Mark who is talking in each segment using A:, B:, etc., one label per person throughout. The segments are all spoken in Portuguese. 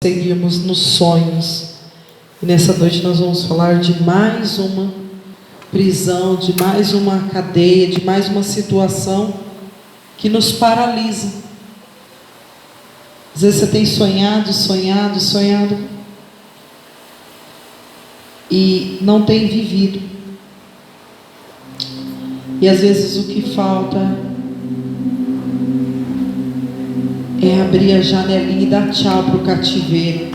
A: seguirmos nos sonhos. E nessa noite nós vamos falar de mais uma prisão, de mais uma cadeia, de mais uma situação que nos paralisa. Às vezes você tem sonhado e não tem vivido. E às vezes o que falta é abrir a janelinha e dar tchau para o cativeiro.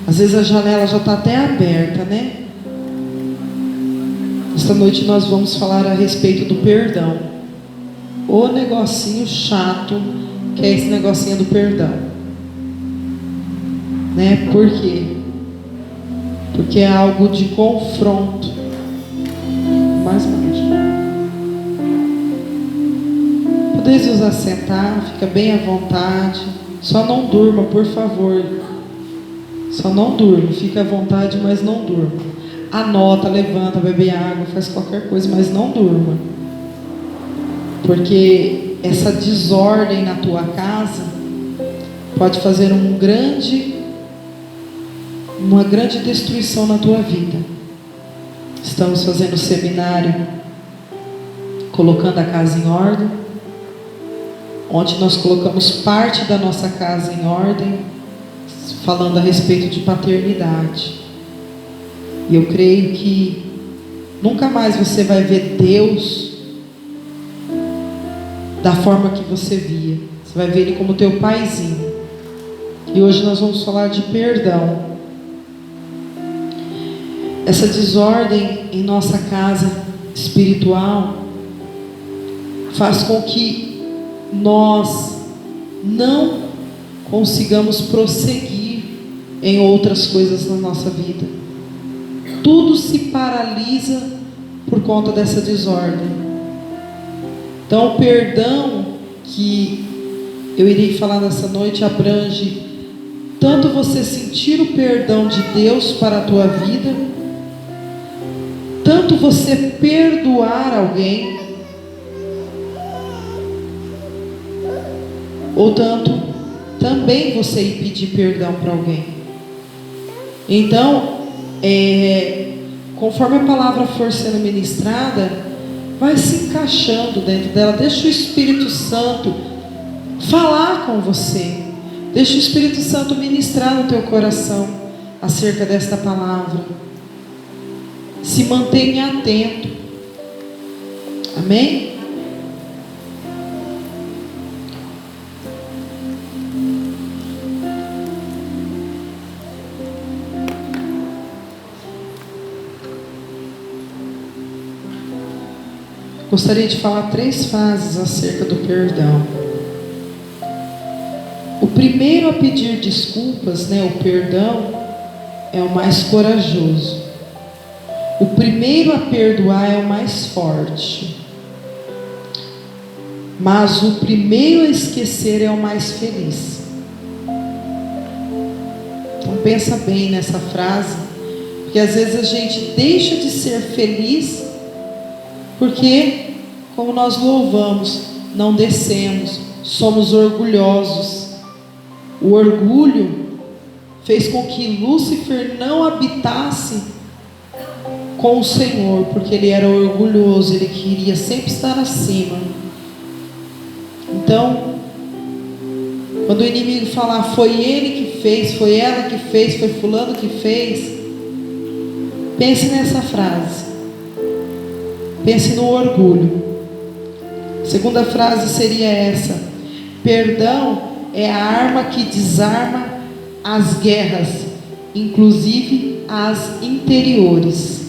A: Às vezes a janela já está até aberta, né? Esta noite nós vamos falar a respeito do perdão. O negocinho chato que é esse negocinho do perdão, né? Por quê? Porque é algo de confronto. Mais baixo. Podeis nos assentar, fica bem à vontade. Só não durma, por favor. Só não durma, fica à vontade, mas não durma. Anota, levanta, bebe água, faz qualquer coisa, mas não durma. Porque essa desordem na tua casa pode fazer uma grande destruição na tua vida. Estamos fazendo seminário, colocando a casa em ordem, onde nós colocamos parte da nossa casa em ordem, falando a respeito de paternidade. E eu creio que nunca mais você vai ver Deus da forma que você via. Você vai ver Ele como teu paizinho. E hoje nós vamos falar de perdão. Essa desordem em nossa casa espiritual faz com que nós não consigamos prosseguir em outras coisas na nossa vida. Tudo se paralisa por conta dessa desordem. Então o perdão que eu irei falar nessa noite abrange tanto você sentir o perdão de Deus para a tua vida, tanto você perdoar alguém, ou tanto também você ir pedir perdão para alguém. Então, conforme a palavra for sendo ministrada, vai se encaixando dentro dela. Deixa o Espírito Santo falar com você. Deixa o Espírito Santo ministrar no teu coração acerca desta palavra. Se mantenha atento. Amém? Gostaria de falar 3 fases acerca do perdão. O primeiro a pedir desculpas, né, o perdão, é o mais corajoso. O primeiro a perdoar é o mais forte. Mas o primeiro a esquecer é o mais feliz. Então pensa bem nessa frase, porque às vezes a gente deixa de ser feliz porque, como nós louvamos, não descemos, somos orgulhosos. O orgulho fez com que Lúcifer não habitasse com o Senhor, porque ele era orgulhoso, ele queria sempre estar acima. Então, quando o inimigo falar, foi ele que fez, foi ela que fez, foi fulano que fez, pense nessa frase. Pense no orgulho. A segunda frase seria essa: perdão é a arma que desarma as guerras, inclusive as interiores.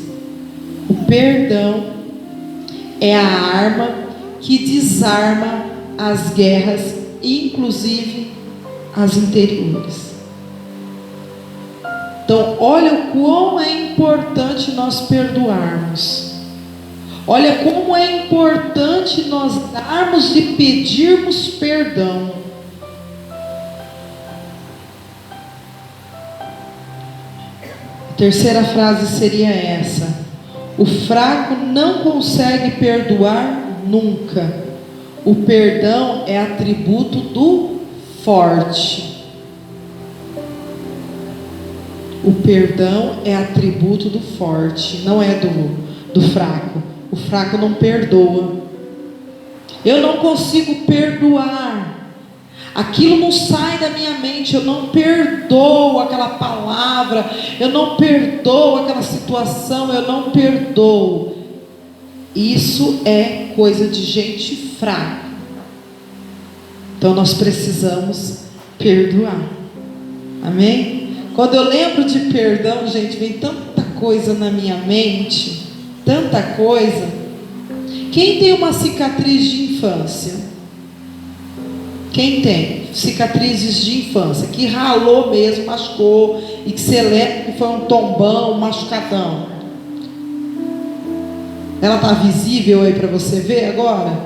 A: O perdão é a arma que desarma as guerras, inclusive as interiores. Então, olha o quão é importante nós perdoarmos. Olha como é importante nós darmos e pedirmos perdão. A terceira frase seria essa: o fraco não consegue perdoar nunca. O perdão é atributo do forte. O perdão é atributo do forte, não é do fraco. O fraco não perdoa. Eu não consigo perdoar. Aquilo não sai da minha mente. Eu não perdoo aquela palavra. Eu não perdoo aquela situação. Eu não perdoo. Isso é coisa de gente fraca. Então nós precisamos perdoar. Amém? Quando eu lembro de perdão, gente, vem tanta coisa na minha mente. Tanta coisa. Quem tem uma cicatriz de infância? Quem tem cicatrizes de infância, que ralou mesmo, machucou, e que você lembra que foi um tombão, um machucadão? Ela está visível aí para você ver agora?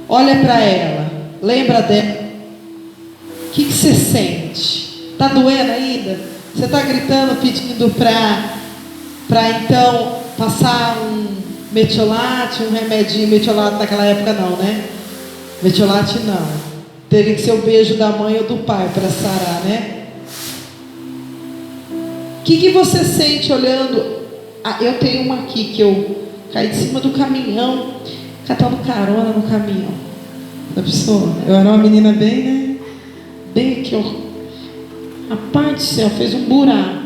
A: Olha para ela, lembra dela. O que você sente? Está doendo ainda? Você está gritando, pedindo para então passar um metiolate, um remedinho. Metiolate naquela época não, né? Metiolate não. Teria que ser o beijo da mãe ou do pai para sarar, né? O que você sente olhando? Eu tenho uma aqui que eu caí de cima do caminhão, catando carona no caminhão. Da pessoa, eu era uma menina bem, né? Bem aqui, ó. Rapaz do céu, fez um buraco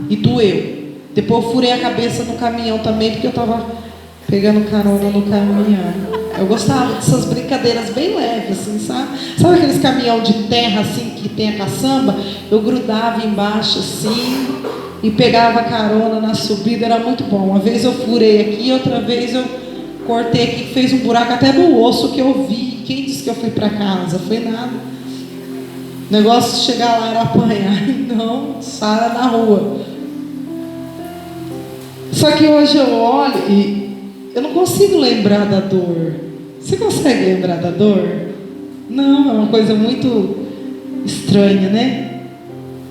A: e doeu. Depois eu furei a cabeça no caminhão também, porque eu estava pegando carona no caminhão. Eu gostava dessas brincadeiras bem leves, assim, sabe? Sabe aqueles caminhão de terra, assim, que tem a caçamba? Eu grudava embaixo, assim, e pegava carona na subida, era muito bom. Uma vez eu furei aqui, outra vez eu cortei aqui, fez um buraco até no osso que eu vi. Quem disse que eu fui para casa? Foi nada. O negócio de chegar lá era apanhar. Não, Sara na rua. Só que hoje eu olho e eu não consigo lembrar da dor. Você consegue lembrar da dor? Não, é uma coisa muito estranha, né?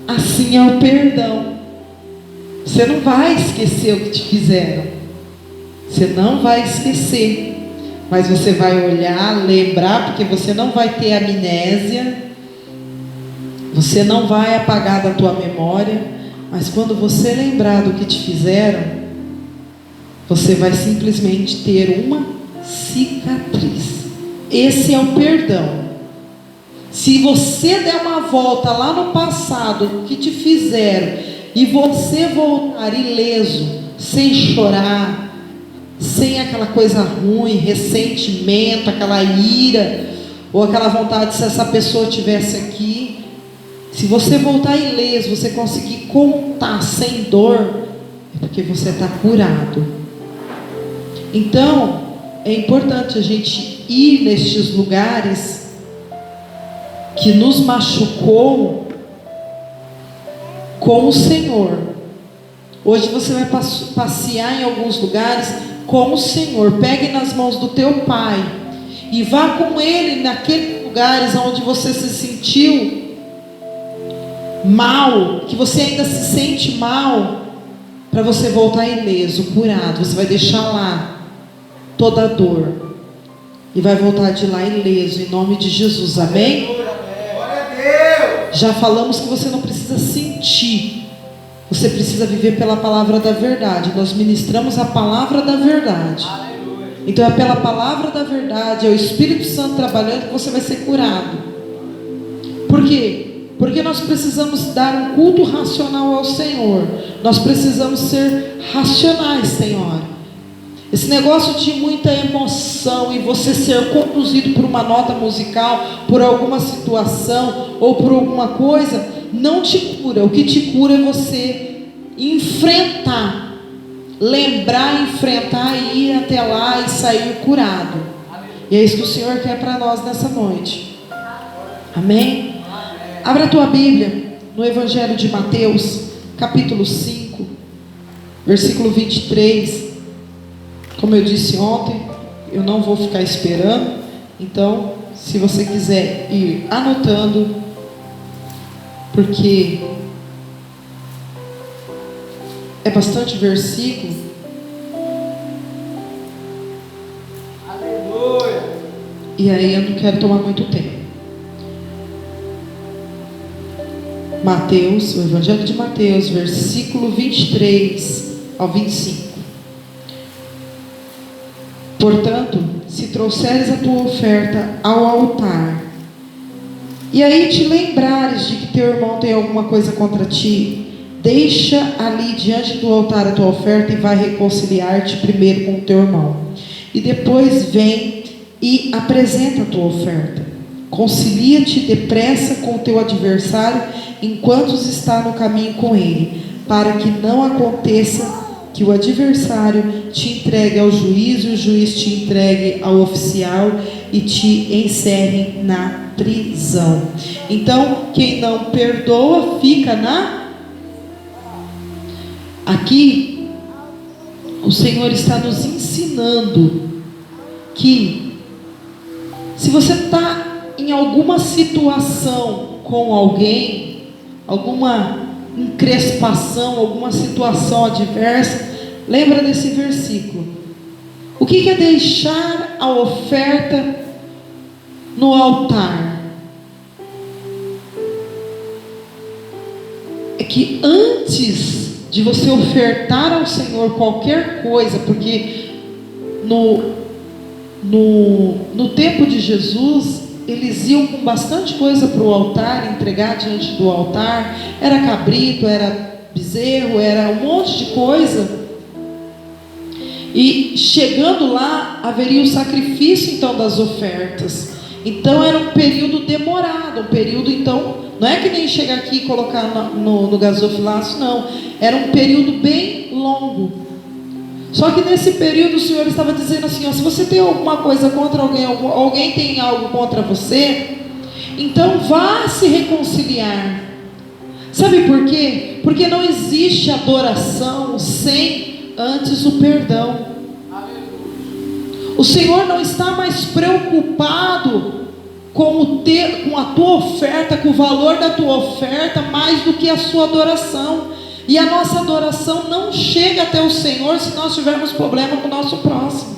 A: Assim é o perdão. Você não vai esquecer o que te fizeram. Você não vai esquecer. Mas você vai olhar, lembrar, porque você não vai ter amnésia. Você não vai apagar da tua memória. Mas quando você lembrar do que te fizeram, você vai simplesmente ter uma cicatriz. Esse é o perdão. Se você der uma volta lá no passado que te fizeram e você voltar ileso, sem chorar, sem aquela coisa ruim, ressentimento, aquela ira, ou aquela vontade, se essa pessoa estivesse aqui, se você voltar ileso, você conseguir contar sem dor, é porque você está curado. Então é importante a gente ir nestes lugares que nos machucou com o Senhor. Hoje você vai passear em alguns lugares com o Senhor. Pegue nas mãos do teu Pai e vá com Ele naqueles lugares onde você se sentiu mal, que você ainda se sente mal, para você voltar ileso, curado. Você vai deixar lá toda a dor e vai voltar de lá ileso, em nome de Jesus, amém? Já falamos que você não precisa sentir, você precisa viver pela palavra da verdade. Nós ministramos a palavra da verdade. Então é pela palavra da verdade, é o Espírito Santo trabalhando, que você vai ser curado. Por quê? Porque nós precisamos dar um culto racional ao Senhor. Nós precisamos ser racionais, Senhor. Esse negócio de muita emoção e você ser conduzido por uma nota musical, por alguma situação ou por alguma coisa, não te cura. O que te cura é você enfrentar, lembrar, enfrentar e ir até lá e sair curado. E é isso que o Senhor quer para nós nessa noite. Amém? Abra a tua Bíblia no Evangelho de Mateus, capítulo 5, versículo 23. Como eu disse ontem, eu não vou ficar esperando. Então, se você quiser ir anotando, porque é bastante versículo. Aleluia. E aí eu não quero tomar muito tempo. Mateus, o Evangelho de Mateus, versículo 23 ao 25. Portanto, se trouxeres a tua oferta ao altar, e aí te lembrares de que teu irmão tem alguma coisa contra ti, deixa ali diante do altar a tua oferta e vai reconciliar-te primeiro com o teu irmão. E depois vem e apresenta a tua oferta. Concilia-te depressa com o teu adversário enquanto está no caminho com ele, para que não aconteça que o adversário te entregue ao juiz e o juiz te entregue ao oficial e te encerre na prisão. Então, quem não perdoa fica na... Aqui, o Senhor está nos ensinando que se você está em alguma situação com alguém, alguma encrespação, alguma situação adversa, lembra desse versículo. O que é deixar a oferta no altar? É que antes de você ofertar ao Senhor qualquer coisa, porque no tempo de Jesus, eles iam com bastante coisa para o altar, entregar diante do altar. Era cabrito, era bezerro, era um monte de coisa. E chegando lá, haveria o sacrifício então das ofertas. Então era um período demorado, um período então, não é que nem chegar aqui e colocar no gasofilaço, não. Era um período bem longo. Só que nesse período o Senhor estava dizendo assim, ó, se você tem alguma coisa contra alguém, alguém tem algo contra você, então vá se reconciliar. Sabe por quê? Porque não existe adoração sem antes o perdão. O Senhor não está mais preocupado com a tua oferta, com o valor da tua oferta, mais do que a sua adoração. E a nossa adoração não chega até o Senhor se nós tivermos problema com o nosso próximo.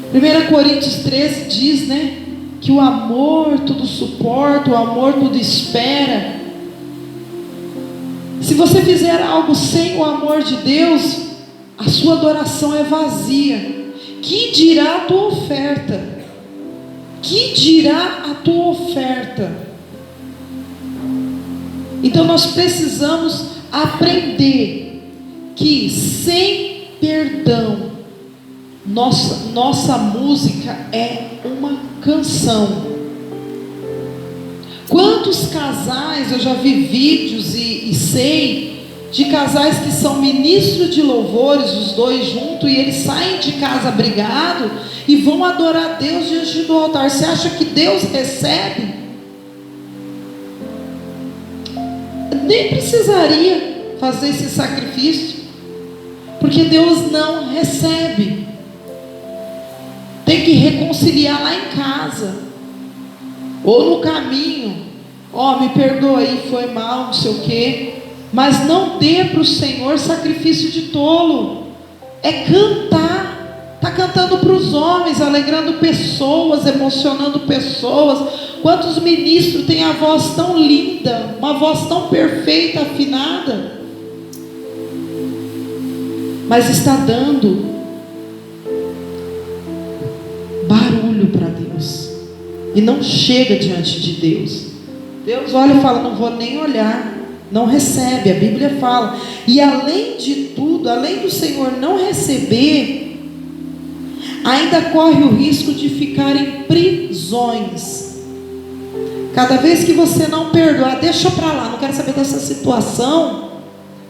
A: Primeira Coríntios 13 diz, né, que o amor tudo suporta, o amor tudo espera. Se você fizer algo sem o amor de Deus, a sua adoração é vazia. Que dirá a tua oferta? Que dirá a tua oferta? Então nós precisamos aprender que sem perdão, nossa música é uma canção. Quantos casais, eu já vi vídeos e sei de casais que são ministros de louvores, os dois juntos, e eles saem de casa brigados e vão adorar a Deus diante do altar. Você acha que Deus recebe? Nem precisaria fazer esse sacrifício, porque Deus não recebe. Tem que reconciliar lá em casa, ou no caminho. Ó, me perdoa aí, foi mal, não sei o quê. Mas não dê para o Senhor sacrifício de tolo. É cantar. Está cantando para os homens, alegrando pessoas, emocionando pessoas. Quantos ministros têm a voz tão linda, uma voz tão perfeita, afinada, mas está dando barulho para Deus e não chega diante de Deus. Deus olha e fala, não vou nem olhar. Não recebe, a Bíblia fala. E além de tudo, além do Senhor não receber, ainda corre o risco de ficar em prisões. Cada vez que você não perdoar, deixa para lá, não quero saber dessa situação,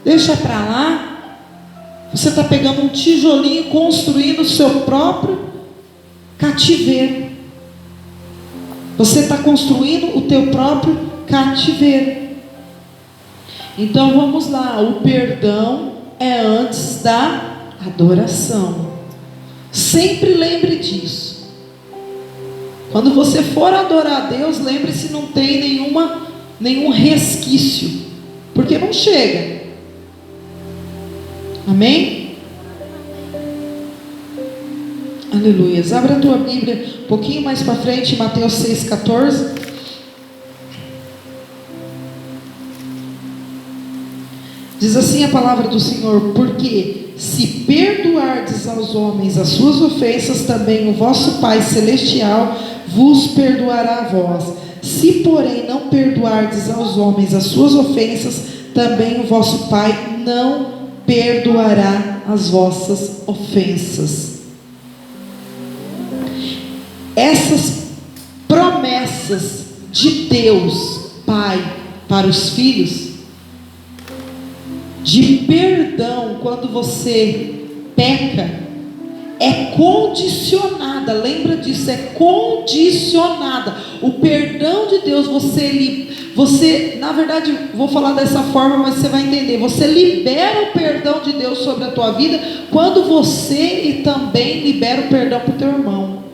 A: deixa para lá. Você está pegando um tijolinho e construindo o seu próprio cativeiro. Você está construindo o teu próprio cativeiro. Então vamos lá, o perdão é antes da adoração. Sempre lembre disso. Quando você for adorar a Deus, lembre-se, não tem nenhum resquício, porque não chega. Amém? Aleluia. Abre a tua Bíblia um pouquinho mais para frente, Mateus 6,14. Diz assim a palavra do Senhor: porque se perdoardes aos homens as suas ofensas, também o vosso Pai Celestial vos perdoará a vós. Se porém não perdoardes aos homens as suas ofensas, também o vosso Pai não perdoará as vossas ofensas. Essas promessas de Deus Pai para os filhos, de perdão quando você peca, é condicionada, lembra disso, é condicionada. O perdão de Deus, você, na verdade, vou falar dessa forma, mas você vai entender. Você libera o perdão de Deus sobre a tua vida quando você também libera o perdão para o teu irmão.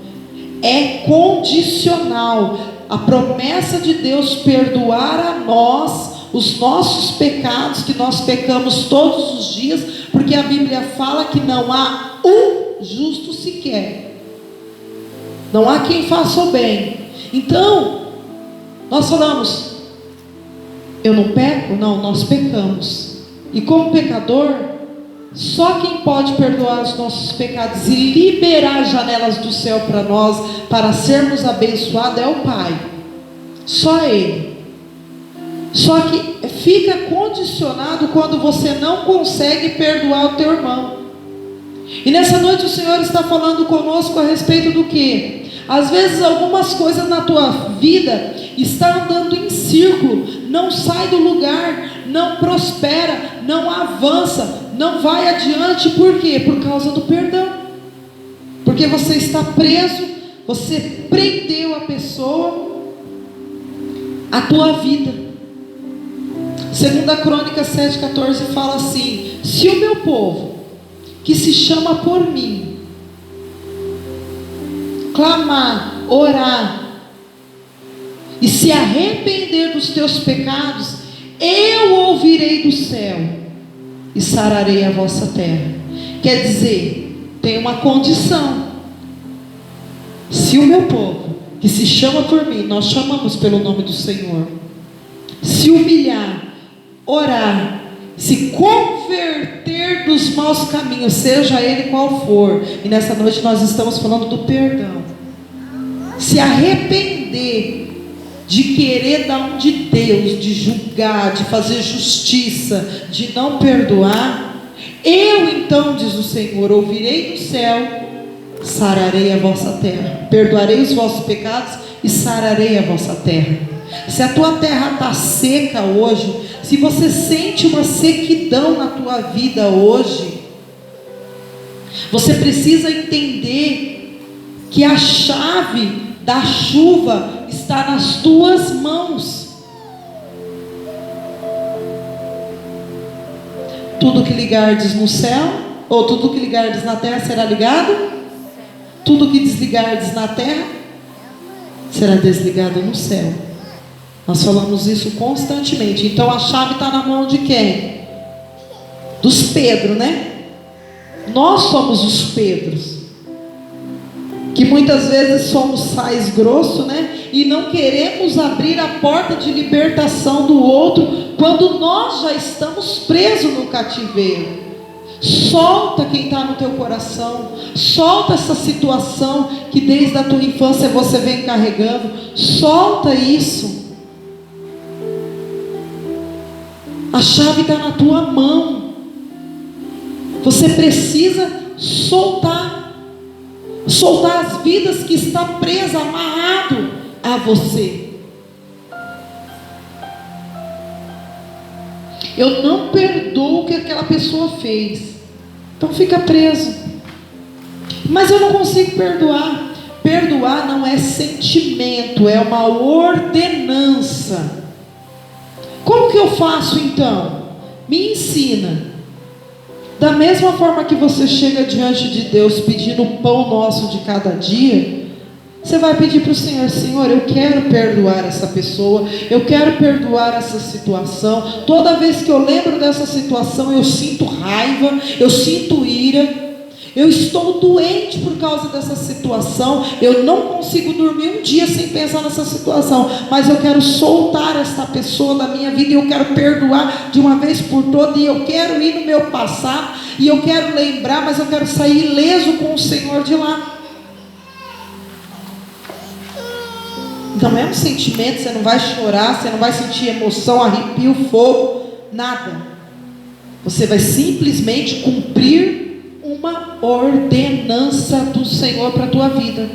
A: É condicional. A promessa de Deus perdoar a nós os nossos pecados, que nós pecamos todos os dias, porque a Bíblia fala que não há um justo sequer, não há quem faça o bem. Então nós falamos: eu não peco? Não, nós pecamos. E como pecador, só quem pode perdoar os nossos pecados e liberar as janelas do céu para nós, para sermos abençoados, é o Pai. Só Ele. Só que fica condicionado quando você não consegue perdoar o teu irmão. E nessa noite o Senhor está falando conosco a respeito do que? Às vezes algumas coisas na tua vida estão andando em círculo, não sai do lugar, não prospera, não avança, não vai adiante. Por quê? Por causa do perdão. Porque você está preso, você prendeu a pessoa, a tua vida. 2 Crônicas 7,14 fala assim: se o meu povo, que se chama por mim, clamar, orar, e se arrepender dos teus pecados, eu ouvirei do céu e sararei a vossa terra. Quer dizer, tem uma condição. Se o meu povo, que se chama por mim, nós chamamos pelo nome do Senhor, se humilhar, orar, se converter dos maus caminhos, seja ele qual for, e nessa noite nós estamos falando do perdão, se arrepender de querer dar um de Deus, de julgar, de fazer justiça, de não perdoar, eu então, diz o Senhor, ouvirei do céu, sararei a vossa terra, perdoarei os vossos pecados e sararei a vossa terra. Se a tua terra está seca hoje, se você sente uma sequidão na tua vida hoje, você precisa entender que a chave da chuva está nas tuas mãos. Tudo que ligardes no céu, ou tudo que ligardes na terra será ligado, tudo que desligardes na terra será desligado no céu. Nós falamos isso constantemente. Então a chave está na mão de quem? Dos Pedro, né? Nós somos os Pedros, que muitas vezes somos sais grossos, né? E não queremos abrir a porta de libertação do outro, quando nós já estamos presos no cativeiro. Solta quem está no teu coração, solta essa situação que desde a tua infância você vem carregando, solta isso. A chave está na tua mão. Você precisa soltar as vidas que estão presas, amarrado a você. Eu não perdoo o que aquela pessoa fez, então fica preso. Mas eu não consigo perdoar. Perdoar não é sentimento, é uma ordenança. Como que eu faço então? Me ensina. Da mesma forma que você chega diante de Deus pedindo o pão nosso de cada dia, você vai pedir para o Senhor: Senhor, eu quero perdoar essa pessoa, eu quero perdoar essa situação. Toda vez que eu lembro dessa situação, eu sinto raiva, eu sinto ira, Eu estou doente por causa dessa situação. Eu não consigo dormir um dia sem pensar nessa situação. Mas eu quero soltar esta pessoa da minha vida. E eu quero perdoar de uma vez por todas. E eu quero ir no meu passado. E eu quero lembrar, mas eu quero sair ileso com o Senhor de lá. Não é um sentimento, você não vai chorar, você não vai sentir emoção, arrepio, fogo, nada. Você vai simplesmente cumprir uma ordenança do Senhor para a tua vida.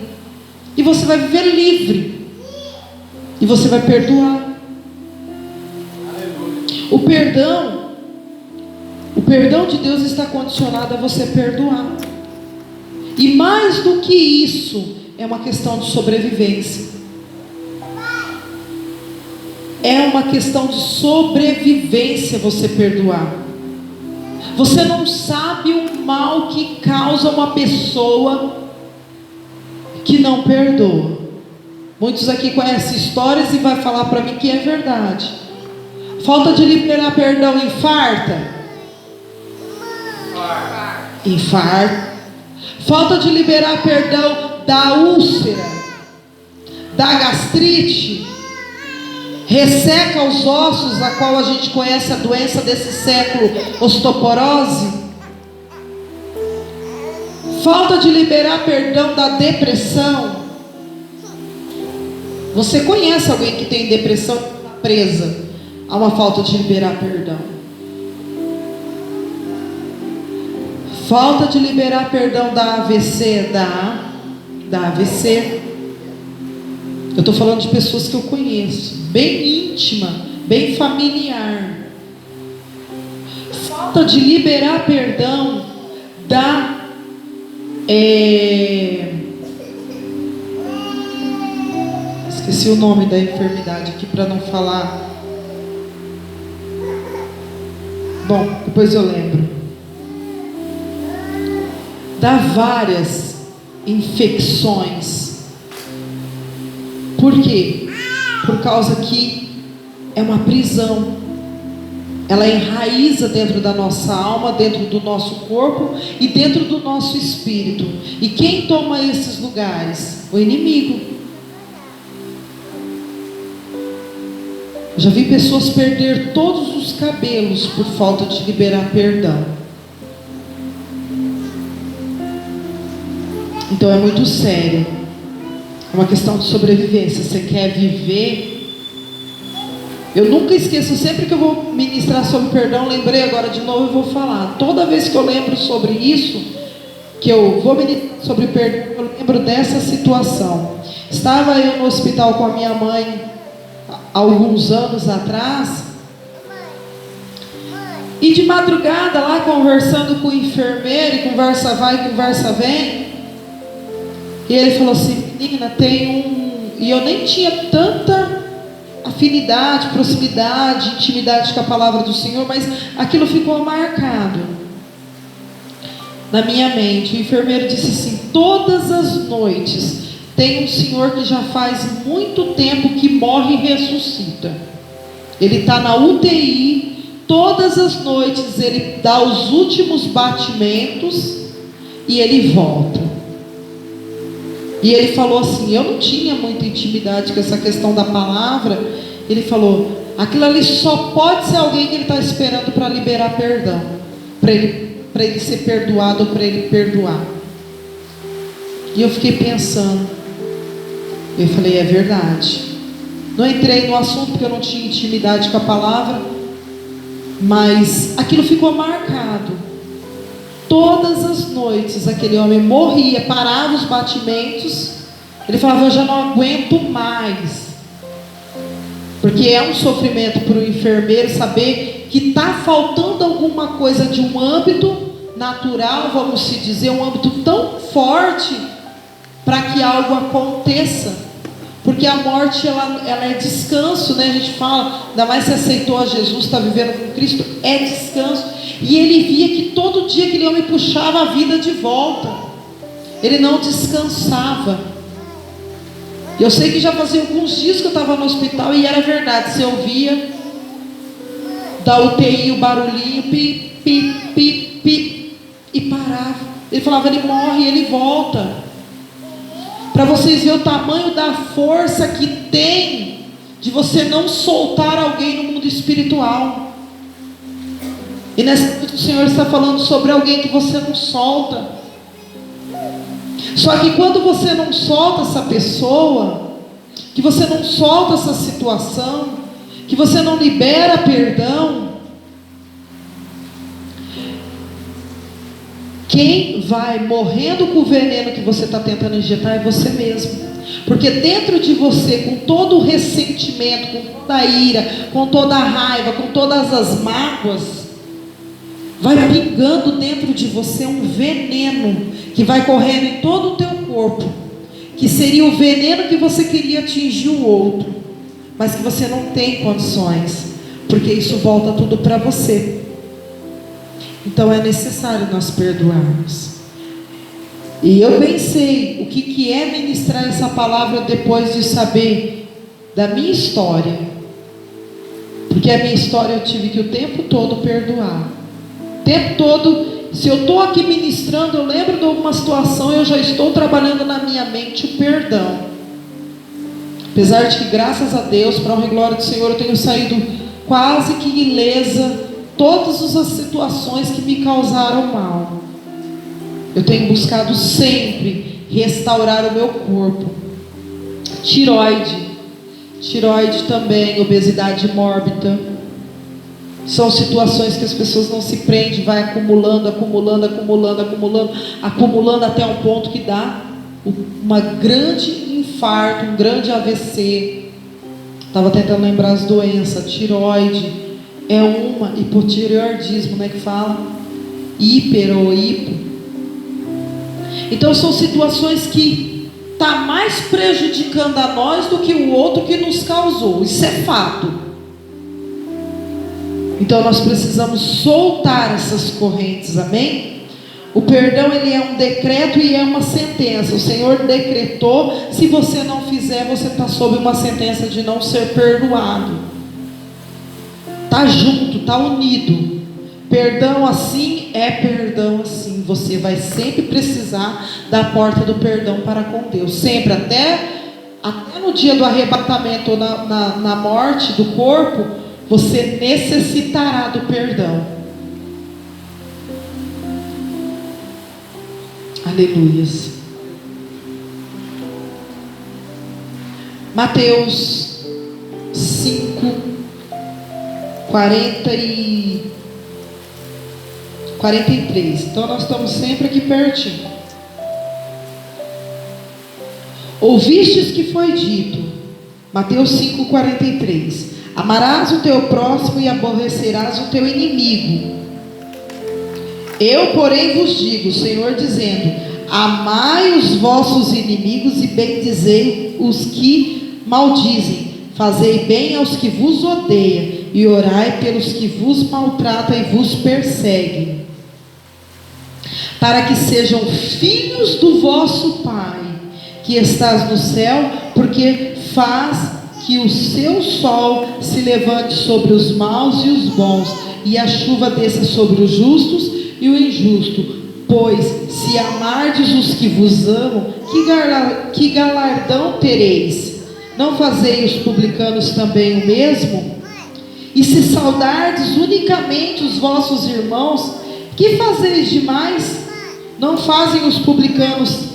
A: E você vai viver livre. E você vai perdoar. O perdão de Deus está condicionado a você perdoar. E mais do que isso, é uma questão de sobrevivência. É uma questão de sobrevivência você perdoar. Você não sabe o mal que causa uma pessoa que não perdoa. Muitos aqui conhecem histórias e vai falar para mim que é verdade. Falta de liberar perdão infarta? Infarta. Falta de liberar perdão da úlcera, da gastrite, resseca os ossos, a qual a gente conhece a doença desse século, osteoporose. Falta de liberar perdão da depressão. Você conhece alguém que tem depressão e está presa a uma falta de liberar perdão? Falta de liberar perdão da AVC, da AVC. Eu estou falando de pessoas que eu conheço, bem íntima, bem familiar. Falta de liberar perdão da esqueci o nome da enfermidade aqui para não falar. Bom, depois eu lembro. Dá várias infecções. Por quê? Por causa que é uma prisão. Ela enraiza dentro da nossa alma, dentro do nosso corpo e dentro do nosso espírito. E quem toma esses lugares? O inimigo. Já vi pessoas perder todos os cabelos por falta de liberar perdão. Então é muito sério. É uma questão de sobrevivência. Você quer viver? Eu nunca esqueço, sempre que eu vou ministrar sobre perdão, lembrei agora de novo e vou falar. Toda vez que eu lembro sobre isso, que eu vou ministrar sobre perdão, eu lembro dessa situação. Estava eu no hospital com a minha mãe há alguns anos atrás, e de madrugada lá conversando com o enfermeiro, e conversa vai, conversa vem, e ele falou assim: menina, e eu nem tinha tanta afinidade, proximidade, intimidade com a palavra do Senhor, mas aquilo ficou marcado na minha mente. O enfermeiro disse assim: todas as noites tem um senhor que já faz muito tempo que morre e ressuscita. Ele está na UTI, todas as noites ele dá os últimos batimentos e ele volta. E ele falou assim: eu não tinha muita intimidade com essa questão da palavra. Ele falou: aquilo ali só pode ser alguém que ele está esperando para liberar perdão, para ele ser perdoado, para ele perdoar. E eu fiquei pensando, eu falei: é verdade. Não entrei no assunto porque eu não tinha intimidade com a palavra, mas aquilo ficou marcado. Todas as noites aquele homem morria, parava os batimentos. Ele falava: eu já não aguento mais. Porque é um sofrimento para o enfermeiro saber que está faltando alguma coisa de um âmbito natural, vamos se dizer, um âmbito tão forte para que algo aconteça. Porque a morte ela é descanso, né? A gente fala, ainda mais se aceitou a Jesus, está vivendo com Cristo, é descanso. E ele via que todo dia aquele homem puxava a vida de volta. Ele não descansava. E eu sei que já fazia alguns dias que eu estava no hospital e era verdade. Você ouvia da UTI o barulhinho, pi, pi, pi, pi, e parava. parava. Ele falava, ele morre e ele volta. Para vocês verem o tamanho da força que tem de você não soltar alguém no mundo espiritual. E nessa noite o Senhor está falando sobre alguém que você não solta. Só que quando você não solta essa pessoa, que você não solta essa situação, que você não libera perdão, quem vai morrendo com o veneno que você está tentando injetar é você mesmo. Porque dentro de você, com todo o ressentimento, com toda a ira, com toda a raiva, com todas as mágoas, vai pingando dentro de você um veneno que vai correndo em todo o teu corpo, que seria o veneno que você queria atingir o outro, mas que você não tem condições, porque isso volta tudo para você. Então é necessário nós perdoarmos. E eu pensei, o que é ministrar essa palavra depois de saber da minha história? Porque a minha história eu tive que o tempo todo perdoar. O tempo todo, se eu estou aqui ministrando, eu lembro de alguma situação, eu já estou trabalhando na minha mente o perdão. Apesar de que, graças a Deus, para a honra e glória do Senhor, eu tenho saído quase que ilesa todas as situações que me causaram mal. Eu tenho buscado sempre restaurar o meu corpo. Tireoide também, obesidade mórbida. São situações que as pessoas não se prendem, vai acumulando até um ponto que dá uma grande infarto, um grande AVC. Estava tentando lembrar as doenças. Tireoide é uma, hipotireoidismo, né, que fala, hiper ou hipo. Então são situações que está mais prejudicando a nós do que o outro que nos causou. Isso é fato. Então nós precisamos soltar essas correntes, amém? O perdão, ele é um decreto e é uma sentença. O Senhor decretou, se você não fizer, você está sob uma sentença de não ser perdoado. Está junto, está unido. Perdão assim é perdão assim. Você vai sempre precisar da porta do perdão para com Deus. Sempre, até no dia do arrebatamento ou na morte do corpo, você necessitará do perdão. Aleluias. Mateus 5, 43. Então nós estamos sempre aqui pertinho. Ouvistes que foi dito, Mateus 5,43: amarás o teu próximo e aborrecerás o teu inimigo. Eu, porém, vos digo, o Senhor dizendo: amai os vossos inimigos e bendizei os que maldizem, fazei bem aos que vos odeiam e orai pelos que vos maltratam e vos perseguem, para que sejam filhos do vosso Pai que estás no céu, porque faz que o seu sol se levante sobre os maus e os bons, e a chuva desça sobre os justos e o injusto. Pois se amardes os que vos amam, que galardão tereis? Não fazei os publicanos também o mesmo? E se saudardes unicamente os vossos irmãos, que fazeis demais? Não fazem os publicanos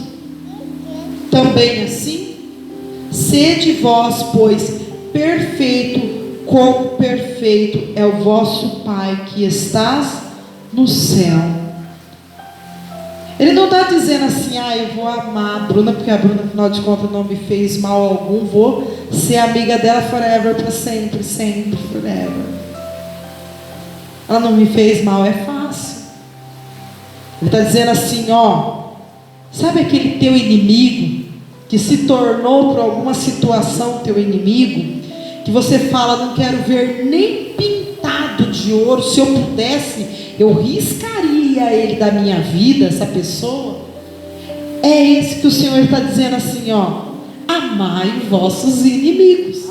A: também assim? Sede vós, pois, perfeito, como perfeito é o vosso Pai que estás no céu. Ele não está dizendo assim: eu vou amar a Bruna, porque a Bruna, afinal de contas, não me fez mal algum, vou ser amiga dela forever, para sempre, sempre, forever. Ela não me fez mal, é fácil. Ele está dizendo assim: sabe aquele teu inimigo que se tornou por alguma situação teu inimigo, que você fala: não quero ver nem pintado de ouro, se eu pudesse eu riscaria ele da minha vida, essa pessoa? É esse que o Senhor está dizendo assim: amai vossos inimigos.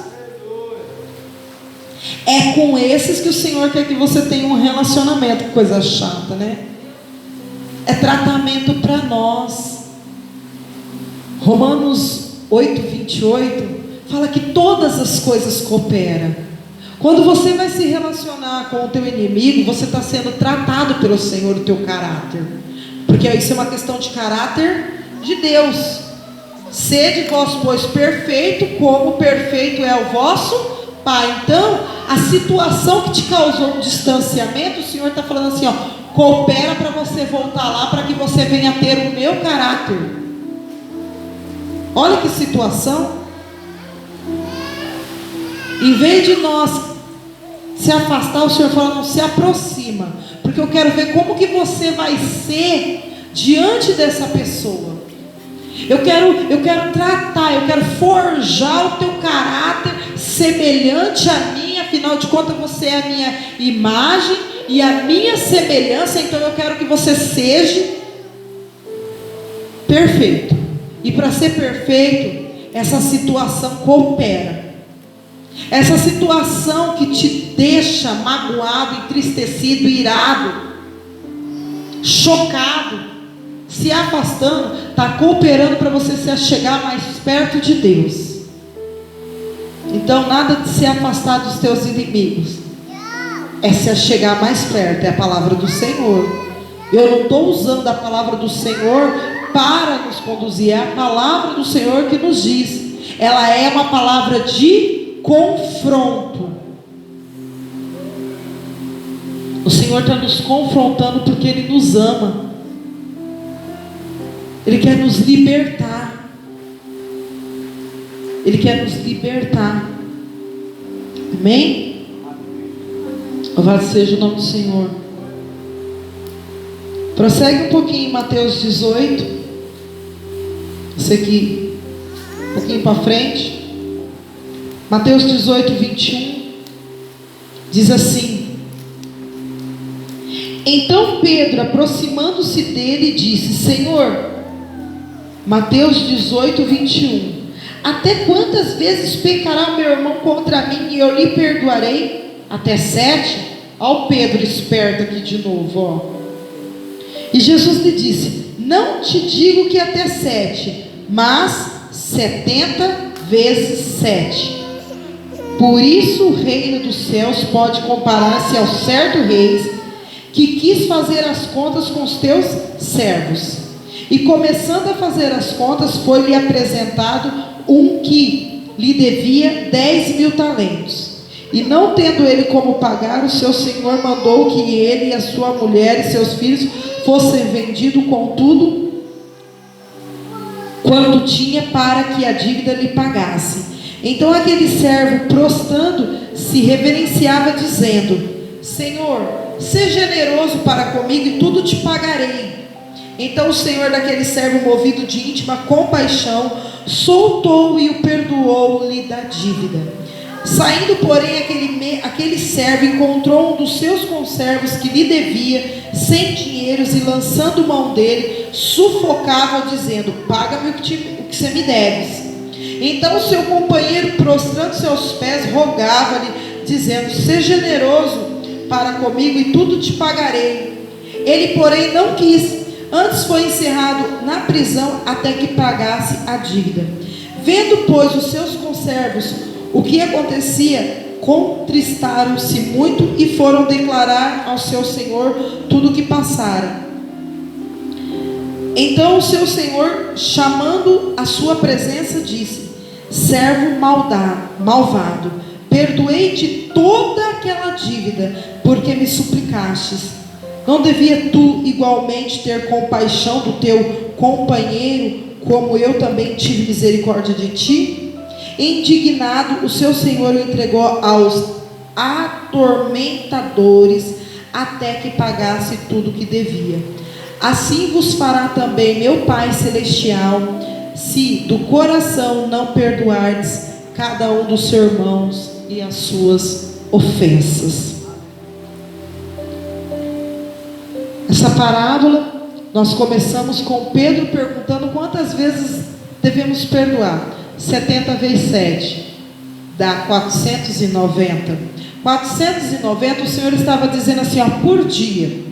A: É com esses que o Senhor quer que você tenha um relacionamento. Que coisa chata, né? é tratamento para nós. Romanos 8:28 fala que todas as coisas cooperam. Quando você vai se relacionar com o teu inimigo, você está sendo tratado pelo Senhor, o teu caráter, porque isso é uma questão de caráter de Deus. Sede vós, pois, perfeito, como perfeito é o vosso Pai. Então, a situação que te causou um distanciamento, o Senhor está falando assim, ó, coopera para você voltar lá, para que você venha ter o meu caráter. Olha que situação. Em vez de nós se afastar, o Senhor fala, não, se aproxima, porque eu quero ver como que você vai ser diante dessa pessoa. Eu quero tratar, eu quero forjar o teu caráter semelhante a mim. Afinal de contas, você é a minha imagem e a minha semelhança. Então eu quero que você seja perfeito. E para ser perfeito, essa situação coopera. Essa situação que te deixa magoado, entristecido, irado, chocado, se afastando, está cooperando para você se chegar mais perto de Deus. Então nada de se afastar dos teus inimigos, é se chegar mais perto. É a palavra do Senhor. Eu não estou usando a palavra do Senhor para nos conduzir, é a palavra do Senhor que nos diz. Ela é uma palavra de confronto. O Senhor está nos confrontando porque Ele nos ama. Ele quer nos libertar. Ele quer nos libertar. Amém? Louvado seja o nome do Senhor. Prossegue um pouquinho em Mateus 18. Esse aqui, um pouquinho para frente. Mateus 18:21. Diz assim: então Pedro, aproximando-se dele, disse: Senhor, Mateus 18:21, até quantas vezes pecará o meu irmão contra mim e eu lhe perdoarei? Até 7? Olha o Pedro esperto aqui de novo, ó. E Jesus lhe disse: não te digo que até 7, mas 70 vezes 7. Por isso o reino dos céus pode comparar-se ao certo rei que quis fazer as contas com os teus servos. E começando a fazer as contas, foi-lhe apresentado um que lhe devia 10.000 talentos. E não tendo ele como pagar, o seu senhor mandou que ele e a sua mulher e seus filhos fossem vendidos com tudo quanto tinha, para que a dívida lhe pagasse. Então aquele servo, prostrando, se reverenciava, dizendo: Senhor, seja generoso para comigo e tudo te pagarei. Então o senhor daquele servo, movido de íntima compaixão, soltou-o e o perdoou-lhe da dívida. Saindo, porém, aquele servo encontrou um dos seus conservos que lhe devia 100 dinheiros, e lançando mão dele, sufocava, dizendo: paga-me o que você me deves. Então o seu companheiro, prostrando-se aos pés, rogava-lhe, dizendo: seja generoso para comigo e tudo te pagarei. Ele, porém, não quis. Antes foi encerrado na prisão até que pagasse a dívida. Vendo, pois, os seus conservos o que acontecia, contristaram-se muito e foram declarar ao seu senhor tudo o que passara. Então o seu senhor, chamando a sua presença, disse: servo malvado, perdoei-te toda aquela dívida, porque me suplicastes. Não devia tu igualmente ter compaixão do teu companheiro, como eu também tive misericórdia de ti? Indignado, o seu senhor o entregou aos atormentadores, até que pagasse tudo o que devia. Assim vos fará também meu Pai Celestial, se do coração não perdoardes cada um dos seus irmãos e as suas ofensas. Essa parábola, nós começamos com Pedro perguntando quantas vezes devemos perdoar. 70 vezes 7 dá 490. 490, o Senhor estava dizendo assim, ó, por dia,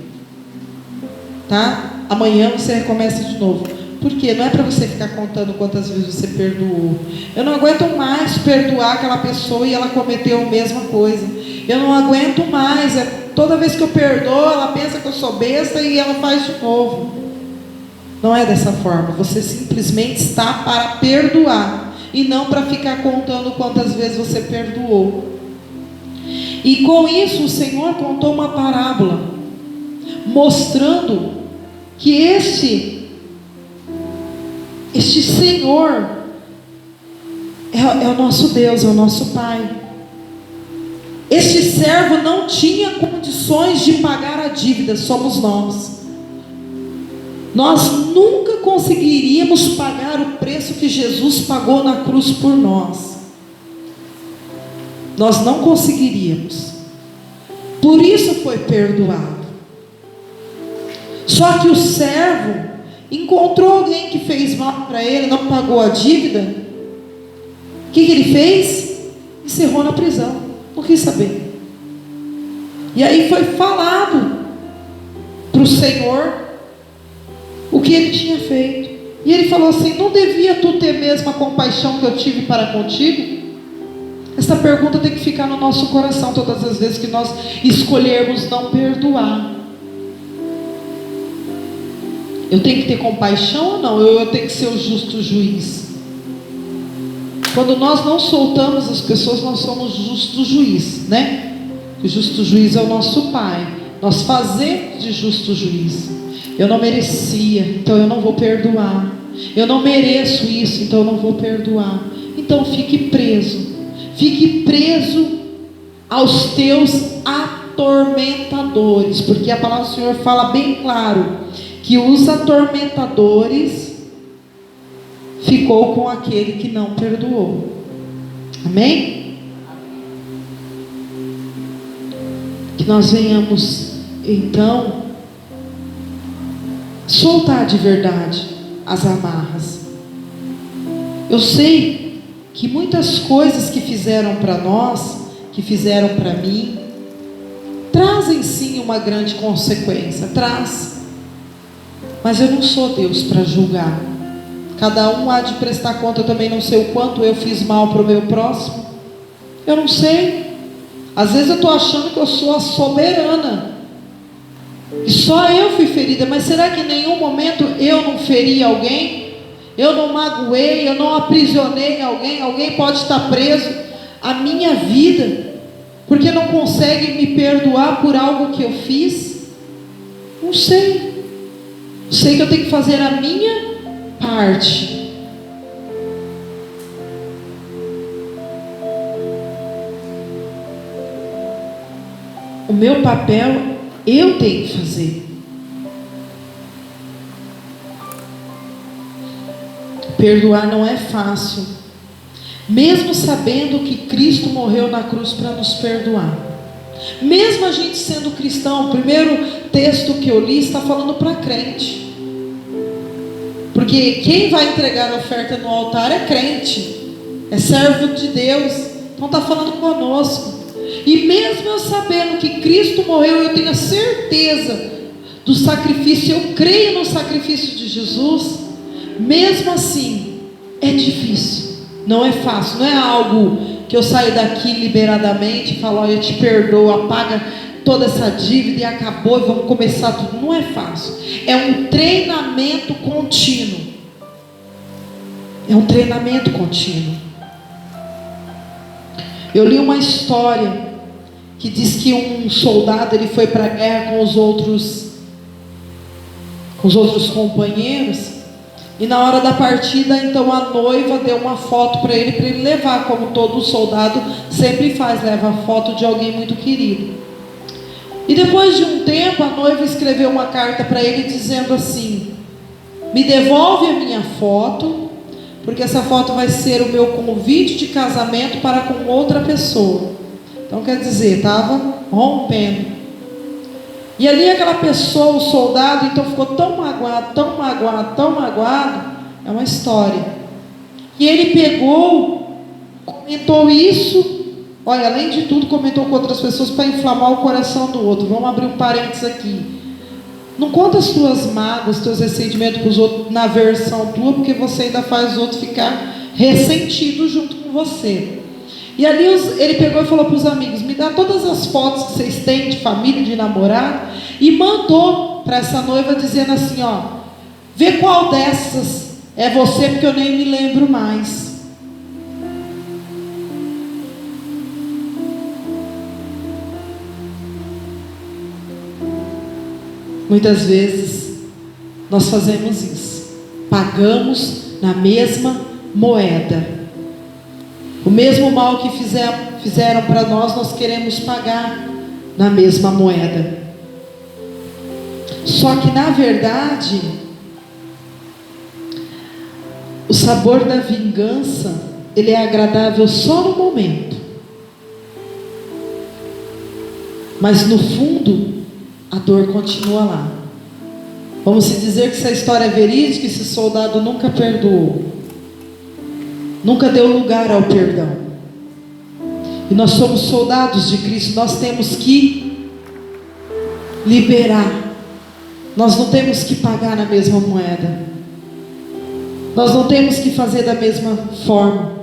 A: tá? amanhã você recomeça de novo. Por quê? Não é para você ficar contando quantas vezes você perdoou. Eu não aguento mais perdoar aquela pessoa e ela cometeu a mesma coisa. Eu não aguento mais. Toda vez que eu perdoo, ela pensa que eu sou besta e ela faz de novo. Não é dessa forma. Você simplesmente está para perdoar e não para ficar contando quantas vezes você perdoou. E com isso o Senhor contou uma parábola, mostrando que este Senhor é o nosso Deus, é o nosso Pai. Este servo não tinha condições de pagar a dívida, somos nós. Nós nunca conseguiríamos pagar o preço que Jesus pagou na cruz por nós. Nós não conseguiríamos. Por isso foi perdoado. Só que o servo encontrou alguém que fez mal para ele, não pagou a dívida. O que ele fez? Encerrou na prisão. Não quis saber. E aí foi falado para o Senhor o que ele tinha feito. E ele falou assim: não devia tu ter mesmo a compaixão que eu tive para contigo? Essa pergunta tem que ficar no nosso coração todas as vezes que nós escolhermos não perdoar. Eu tenho que ter compaixão ou não? Eu tenho que ser o justo juiz? Quando nós não soltamos as pessoas, nós somos justo juiz, né? O justo juiz é o nosso Pai. Nós fazemos de justo juiz. Eu não merecia, então eu não vou perdoar. Eu não mereço isso, então eu não vou perdoar. Então fique preso. Fique preso aos teus atormentadores, porque a palavra do Senhor fala bem claro que os atormentadores ficou com aquele que não perdoou. Amém? Que nós venhamos então soltar de verdade as amarras. Eu sei que muitas coisas que fizeram para nós, que fizeram para mim, trazem sim uma grande consequência, traz. Mas eu não sou Deus para julgar. Cada um há de prestar conta. Eu também não sei o quanto eu fiz mal para o meu próximo. Eu não sei. Às vezes eu estou achando que eu sou a soberana, e só eu fui ferida. Mas será que em nenhum momento eu não feri alguém? Eu não magoei, eu não aprisionei alguém? Alguém pode estar preso a minha vida porque não consegue me perdoar por algo que eu fiz? Não sei. Sei que eu tenho que fazer a minha parte. O meu papel eu tenho que fazer. Perdoar não é fácil, mesmo sabendo que Cristo morreu na cruz para nos perdoar. Mesmo a gente sendo cristão, o primeiro texto que eu li está falando para crente, porque quem vai entregar a oferta no altar é crente, é servo de Deus, então está falando conosco. E mesmo eu sabendo que Cristo morreu, eu tenho a certeza do sacrifício, eu creio no sacrifício de Jesus. Mesmo assim, é difícil, não é fácil, não é algo que eu saio daqui liberadamente e falo: olha, eu te perdoo, apaga toda essa dívida e acabou e vamos começar tudo. Não é fácil, é um treinamento contínuo. É um treinamento contínuo. Eu li uma história que diz que um soldado, ele foi para a guerra com os outros companheiros. E na hora da partida, então a noiva deu uma foto para ele levar, como todo soldado sempre faz, leva a foto de alguém muito querido. E depois de um tempo, a noiva escreveu uma carta para ele dizendo assim: me devolve a minha foto, porque essa foto vai ser o meu convite de casamento para com outra pessoa. Então quer dizer, estava rompendo. E ali aquela pessoa, o soldado, então ficou tão magoado, tão magoado, tão magoado. É uma história. E ele pegou, comentou isso. Olha, além de tudo, comentou com outras pessoas para inflamar o coração do outro. Vamos abrir um parênteses aqui. Não conta as tuas mágoas, os teus ressentimentos para os outros na versão tua, porque você ainda faz os outros ficar ressentidos junto com você. E ali ele pegou e falou para os amigos: me dá todas as fotos que vocês têm de família, de namorado, e mandou para essa noiva dizendo assim: ó, vê qual dessas é você, porque eu nem me lembro mais. Muitas vezes nós fazemos isso, pagamos na mesma moeda. O mesmo mal que fizeram para nós queremos pagar na mesma moeda. Só que na verdade, o sabor da vingança, ele é agradável só no momento, mas no fundo a dor continua lá. Vamos se dizer que essa história é verídica, esse soldado nunca perdoou, nunca deu lugar ao perdão. E nós somos soldados de Cristo, nós temos que liberar. Nós não temos que pagar na mesma moeda, nós não temos que fazer da mesma forma.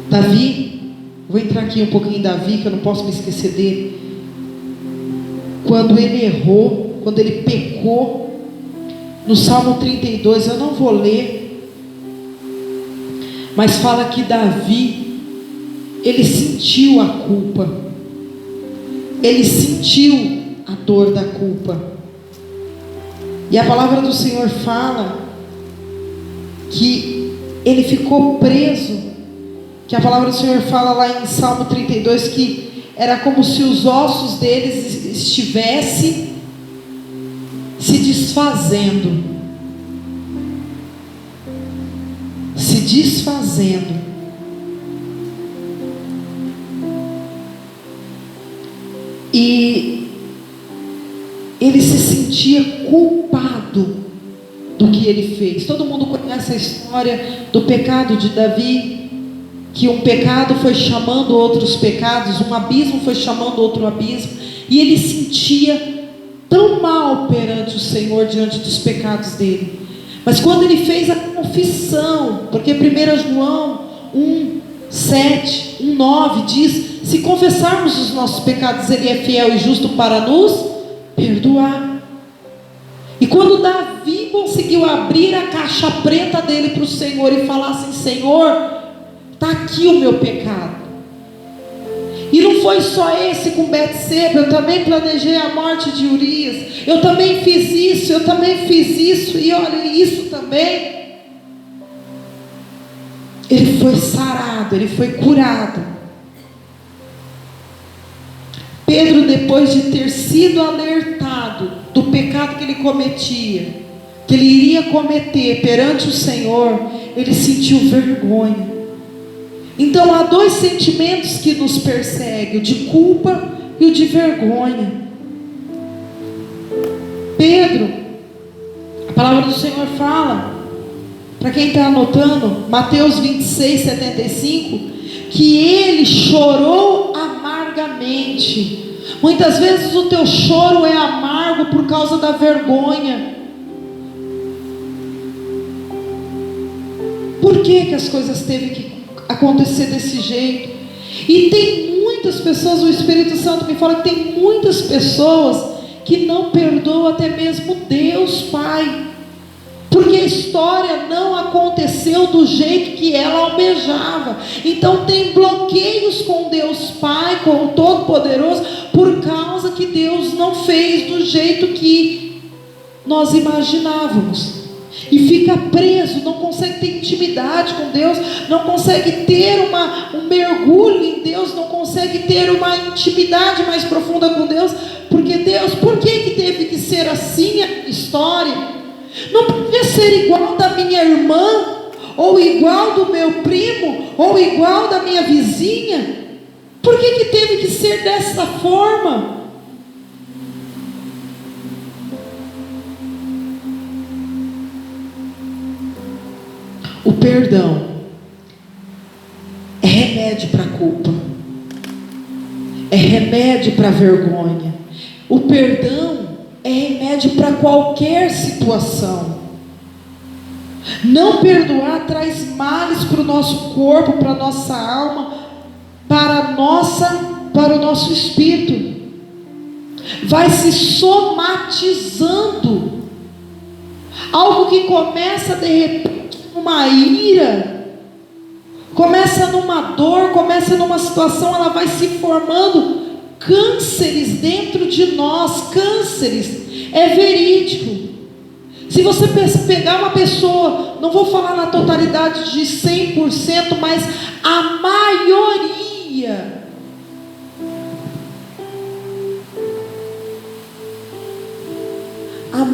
A: Davi, vou entrar aqui um pouquinho em Davi, que eu não posso me esquecer dele. Quando ele errou, quando ele pecou, no Salmo 32, eu não vou ler, mas fala que Davi, ele sentiu a culpa, ele sentiu a dor da culpa. E a palavra do Senhor fala que ele ficou preso, que a palavra do Senhor fala lá em Salmo 32, que era como se os ossos deles estivessem se desfazendo. Se desfazendo. E ele se sentia culpado do que ele fez. Todo mundo conhece a história do pecado de Davi, que um pecado foi chamando outros pecados, um abismo foi chamando outro abismo, e ele sentia tão mal perante o Senhor diante dos pecados dele. Mas quando ele fez a confissão, porque 1 João 1:7, 1:9 diz: se confessarmos os nossos pecados, ele é fiel e justo para nos perdoar. E quando Davi conseguiu abrir a caixa preta dele para o Senhor e falar assim: Senhor, está aqui o meu pecado. E não foi só esse com Betseba, eu também planejei a morte de Urias, eu também fiz isso, eu também fiz isso, e olha isso também. Ele foi sarado, ele foi curado. Pedro, depois de ter sido alertado do pecado que ele cometia, que ele iria cometer perante o Senhor, ele sentiu vergonha. Então há dois sentimentos que nos perseguem: o de culpa e o de vergonha. Pedro, a palavra do Senhor fala, para quem está anotando, Mateus 26:75, que ele chorou amargamente. Muitas vezes o teu choro é amargo por causa da vergonha. Por que as coisas teve que acontecer desse jeito? E tem muitas pessoas, o Espírito Santo me fala que tem muitas pessoas que não perdoam até mesmo Deus Pai, porque a história não aconteceu do jeito que ela almejava. Então tem bloqueios com Deus Pai, com o Todo-Poderoso, por causa que Deus não fez do jeito que nós imaginávamos. E fica preso, não consegue ter intimidade com Deus, não consegue ter um mergulho em Deus, não consegue ter uma intimidade mais profunda com Deus, porque Deus, por que teve que ser assim a história? Não podia ser igual da minha irmã, ou igual do meu primo, ou igual da minha vizinha? Por que teve que ser dessa forma? O perdão é remédio para a culpa. é remédio para a vergonha. O perdão é remédio para qualquer situação. Não perdoar traz males para o nosso corpo, para a nossa alma, para o nosso espírito. Vai se somatizando. Algo que começa de repente numa ira, começa numa dor, começa numa situação, ela vai se formando cânceres dentro de nós. Cânceres, é verídico. Se você pegar uma pessoa, não vou falar na totalidade de 100%, mas a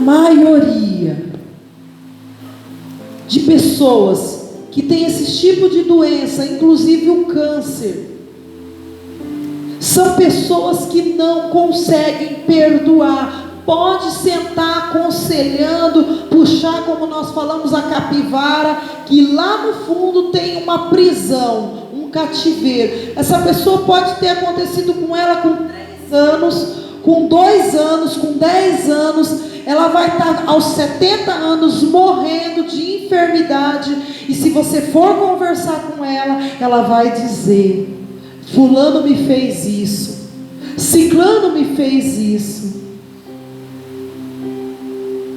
A: maioria de pessoas que tem esse tipo de doença, inclusive o câncer, são pessoas que não conseguem perdoar. Pode sentar aconselhando, puxar, como nós falamos, a capivara, que lá no fundo tem uma prisão, um cativeiro. Essa pessoa pode ter acontecido com ela com 3 anos, com 2 anos, com 10 anos. Ela vai estar aos 70 anos morrendo de enfermidade. E se você for conversar com ela, ela vai dizer: fulano me fez isso, ciclano me fez isso.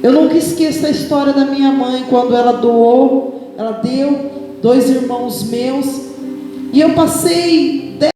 A: Eu nunca esqueço a história da minha mãe, quando ela deu 2 irmãos meus, e eu passei